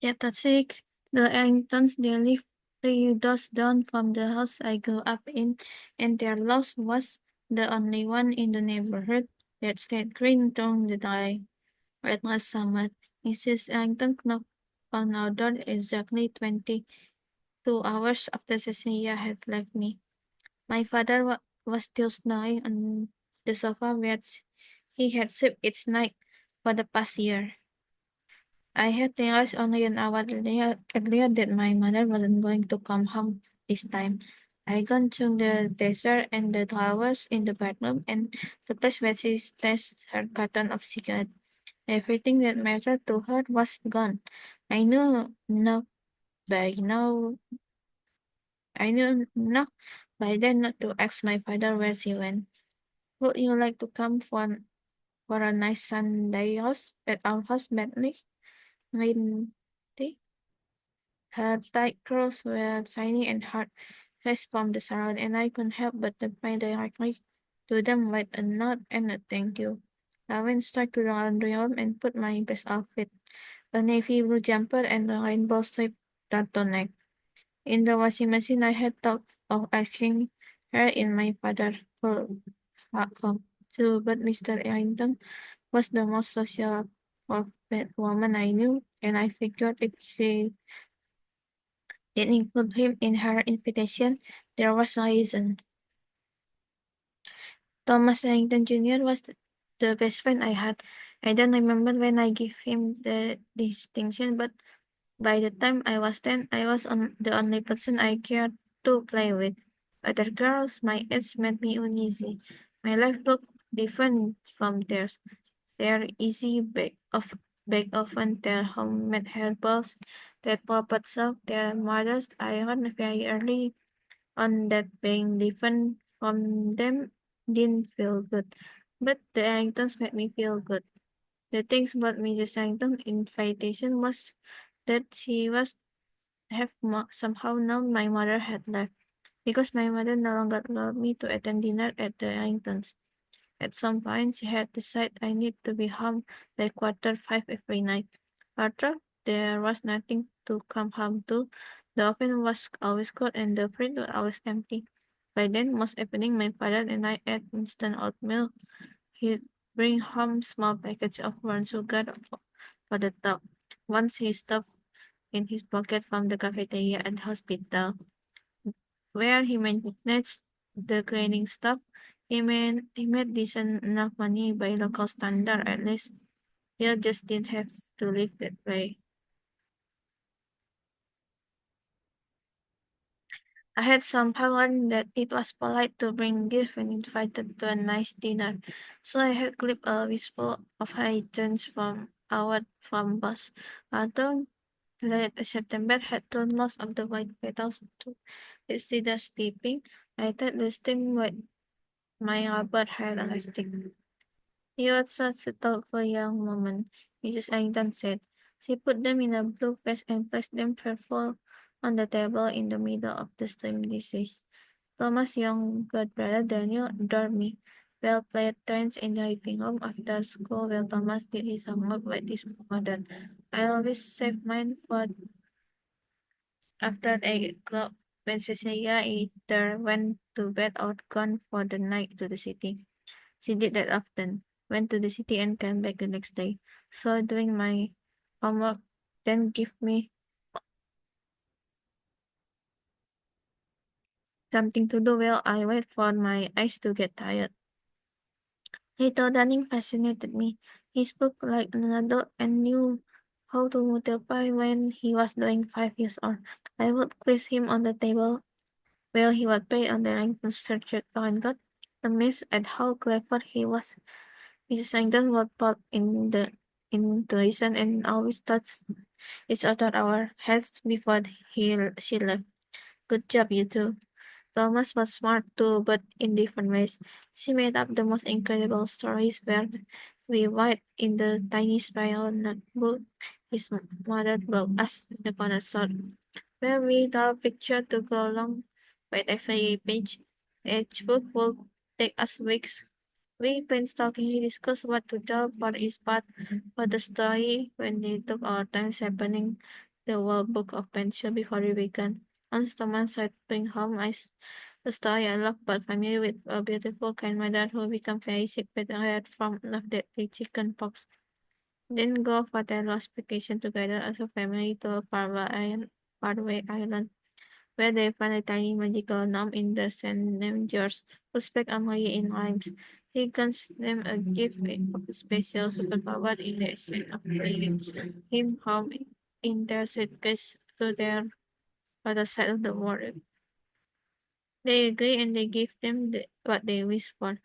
Chapter 6. The Arringtons they lived 3 doors down from the house I grew up in, and their house was the only one in the neighborhood that stayed green during the day. It was summer. Mrs. Arrington knocked on our door exactly 22 hours after Cecilia had left me. My father was still snoring on the sofa where he had slept each night for the past year. I had realized only an hour earlier that my mother wasn't going to come home this time. I gone through the dresser and the drawers in the bedroom and the place where she stashed her carton of cigarettes. Everything that mattered to her was gone. I knew no by now I knew enough by then not to ask my father where she went. Would you like to come for a nice Sunday house at our house, Bentley? Wendy? Her tight curls were shiny and hard pressed from the salon, and I couldn't help but reply directly to them with a nod and a thank you. I went straight to the laundry room and put my best outfit, a navy blue jumper and a rainbow striped turtleneck. In the washing machine, I had thought of asking her in my father for home too, but Mr. Ellington was the most social of woman I knew, and I figured if she didn't include him in her invitation, there was a reason. Thomas Ellington Jr. was the best friend I had. I don't remember when I gave him the distinction, but by the time I was 10, I was the only person I cared to play with. Other girls my age made me uneasy. My life looked different from theirs. Their easy bake often, their homemade herbals, their puppet sock, their mothers. I learned very early on that being different from them didn't feel good. But the Arringtons made me feel good. The things about Mrs. Arrington's invitation was that she was somehow known my mother had left, because my mother no longer allowed me to attend dinner at the Arringtons. At some point, she had decided I need to be home by 5:15 every night. After there was nothing to come home to. The oven was always cold and the fridge was always empty. By then, most evening, my father and I ate instant oatmeal. He'd bring home small packets of brown sugar for the top. Once he stuffed in his pocket from the cafeteria at the hospital, where he managed the cleaning stuff. He made decent enough money by local standard at least. He just didn't have to live that way. I had somehow learned that it was polite to bring gifts when invited to a nice dinner, so I had clipped a wistful of hydrants from bus. Although late September had turned most of the white petals to cedar steeping, I thought the stem with my rubber had elastic. "You are such a thoughtful young woman," Mrs. Ellington said. She put them in a blue vase and placed them carefully on the table in the middle of the steam dishes. Thomas' younger brother Daniel adored me. Well played trains in the living room after school while Thomas did his homework with his mother. I always saved mine for after 8 o'clock when Cecilia either went to bed or gone for the night to the city. She did that often, went to the city and came back the next day. So doing my homework, then give me something to do while I wait for my eyes to get tired. Little Dunning fascinated me. He spoke like an adult and knew how to multiply when he was doing 5 years old. I would quiz him on the table while he would play on the Langton circuit Fahrenheit, amazed at how clever he was. Mrs. Langton would pop into listen and always touch each other our heads before she left. Good job, you two. Thomas was smart too, but in different ways. She made up the most incredible stories where we write in the tiny spiral notebook his mother bought us the corner store, where we draw a picture to go along with every page. Each book will take us weeks. We painstakingly discussed what to draw for each part of the story when they took our time sharpening the whole book of pencil before we began. Once Thomas said, bring home a story I love but familiar with a beautiful kind mother who became very sick with a head from of deadly chicken pox. Then go for their last vacation together as a family to a faraway island, where they find a tiny magical gnome in the sand named George, who speaks only in rhymes. He grants them a gift of a special superpower in the exchange of bringing him home in their suitcase to their other side of the world. They agree and they give them what they wish for.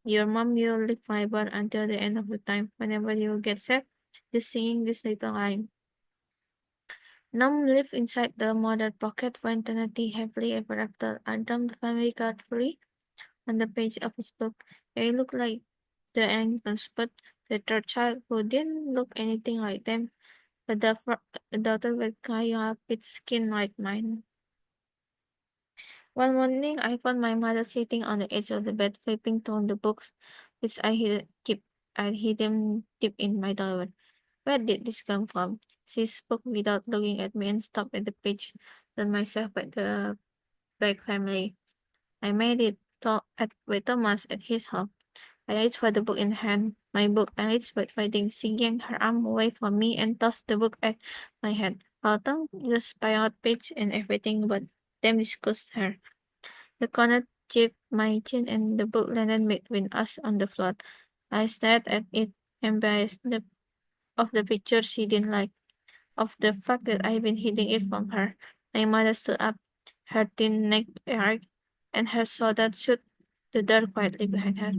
Your mom will live forever until the end of the time. Whenever you get sad, just singing this little rhyme. Num lived inside the mother pocket for eternity happily ever after. Adam, the family carefully on the page of his book. They looked like the Anglicans, but the third child, who didn't look anything like them, a daughter with Kaya with skin like mine. One morning, I found my mother sitting on the edge of the bed, flipping through the books, which I hid them deep in my drawer. Where did this come from? She spoke without looking at me and stopped at the page. Then myself at the Black family. I made it with Thomas at his home. I reached for the book in hand. My book, I reached but fighting. She yanked her arm away from me and tossed the book at my head. I'll turn the spiral page and everything but them disgusted her. The corner chipped my chin and the book landed between us on the floor. I stared at it, embarrassed of the picture she didn't like, of the fact that I've been hiding it from her. My mother stood up, her thin neck erect, and her soldier shoot the door quietly behind her.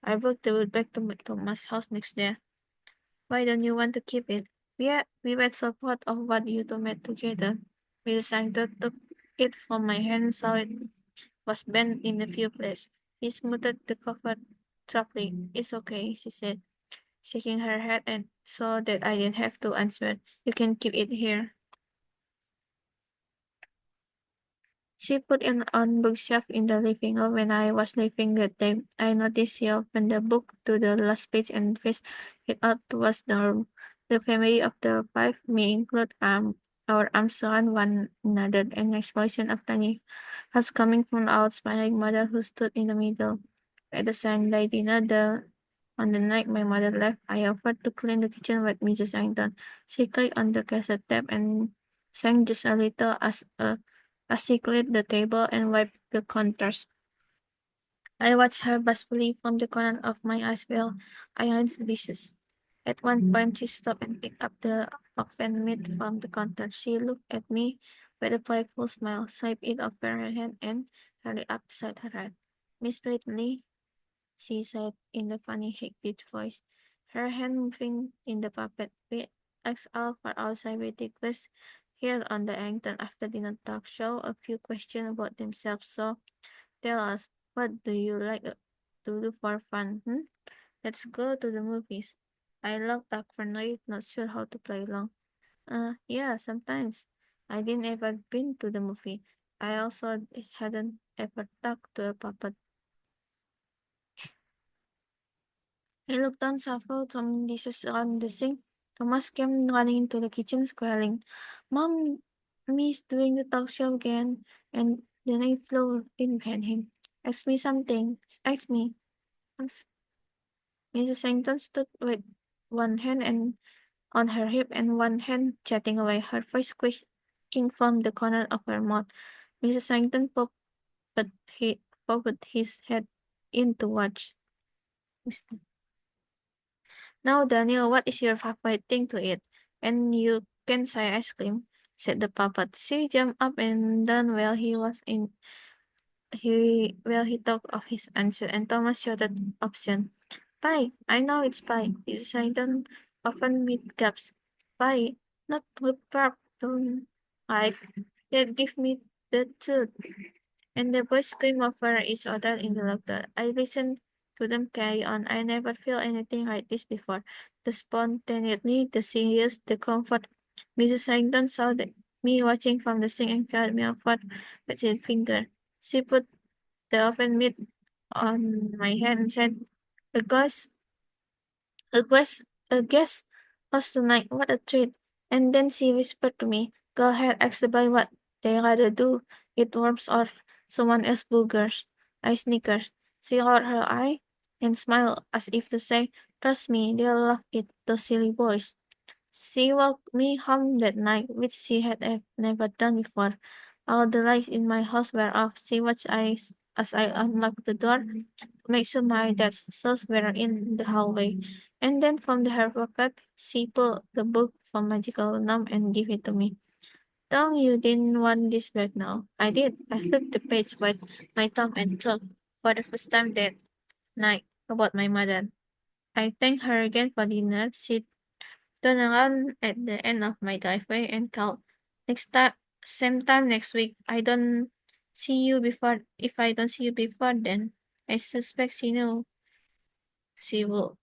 I brought the wood back to Thomas' house next day. Why don't you want to keep it? We were so proud of what you two made together. Mrs. Sanctor took it from my hand and saw it was bent in a few places. He smoothed the cover softly. It's okay, she said, shaking her head and so that I didn't have to answer. You can keep it here. She put it on bookshelf in the living room. When I was leaving that day, I noticed she opened the book to the last page and faced it out towards the room. The family of the five, me included, our arms around one another, and an explosion of tiny hearts coming from our smiling mother who stood in the middle. At the Sunday dinner, on the night my mother left, I offered to clean the kitchen with Mrs. Langton. She clicked on the cassette tape and sang just a little as she cleared the table and wiped the counters. I watched her bashfully from the corner of my eyes while I ironed the dishes. At one point, she stopped and picked up the oven meat from the counter. She looked at me with a playful smile, swiped it off her hand, and held it up beside her head. Miss Bradley, she said in a funny high-pitched voice, her hand moving in the puppet. We asked all for our celebrity quiz here on the Angton After Dinner Talk Show. A few questions about themselves. So tell us, what do you like to do for fun? Let's go to the movies. I love awkwardly, not sure how to play along. Yeah, sometimes. I didn't ever been to the movie. I also hadn't ever talked to a puppet. He looked down, shuffled some dishes around the sink. Thomas came running into the kitchen, squealing, Mom, Miss doing the talk show again. And then I flew in behind him. Ask me something. Ask me. Ask- Mrs. Sankton stood with one hand and on her hip and one hand chatting away, her voice squeaking from the corner of her mouth. Mrs. Sankton he popped his head in to watch. Now, Daniel, what is your favorite thing to eat? And you can say ice cream, said the puppet. She jumped up and down while he thought of his answer, and Thomas shouted option. Pie, I know it's pie. Mrs. Hayden often meet gaps. Pie, not with pap. Don't like. Yet give me the truth. And the boys scream over each other in the laughter. I listen to them carry on. I never feel anything like this before. The spontaneity, the serious, the comfort. Mrs. Langdon saw me watching from the sink and carried me forward with his finger. She put the oven mitt on my hand and said, A ghost, a guest, a guest host tonight. What a treat. And then she whispered to me, "Go ahead, ask the boy what they rather do, eat worms or someone else boogers." I snickered. She rolled her eye and smiled as if to say, "Trust me, they'll love it, those silly boys." She walked me home that night, which she had never done before. All the lights in my house were off. She watched as I unlocked the door to make sure my dad's shoes were in the hallway. And then from her pocket, she pulled the book from Magical Gnome and gave it to me. "Don't you didn't want this back now?" I did. I flipped the page with my thumb and talked for the first time that night about my mother. I thanked her again for dinner. She turned around at the end of my driveway and called, "Next time, same time next week. If I don't see you before then." I suspect she knew she would.